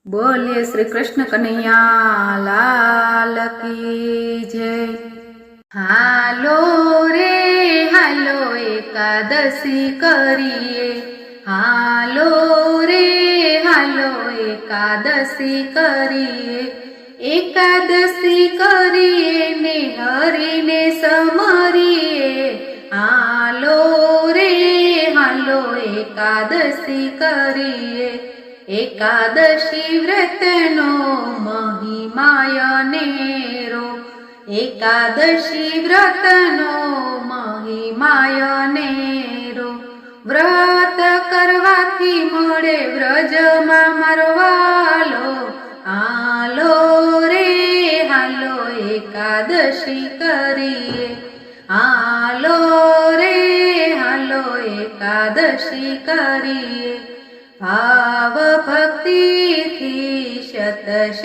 बोलिए श्री कृष्ण कन्हैया लाल की जय। हालो रे हालो एकादशी करिए, हालो रे हालो एकादशी करिए, एकादशी करिए ने हरिने समरिए। हालो रे हालो एकादशी करिए, एकादशी व्रतनो महिमाय नेरो, एकादशी व्रतनो महिमाय नेरो। व्रत करवाथी मळे व्रजमां मारो वालो, हालो रे हालो एकादशी करिए, हालो रे हालो एकादशी करिए। भाव भक्ति थी शत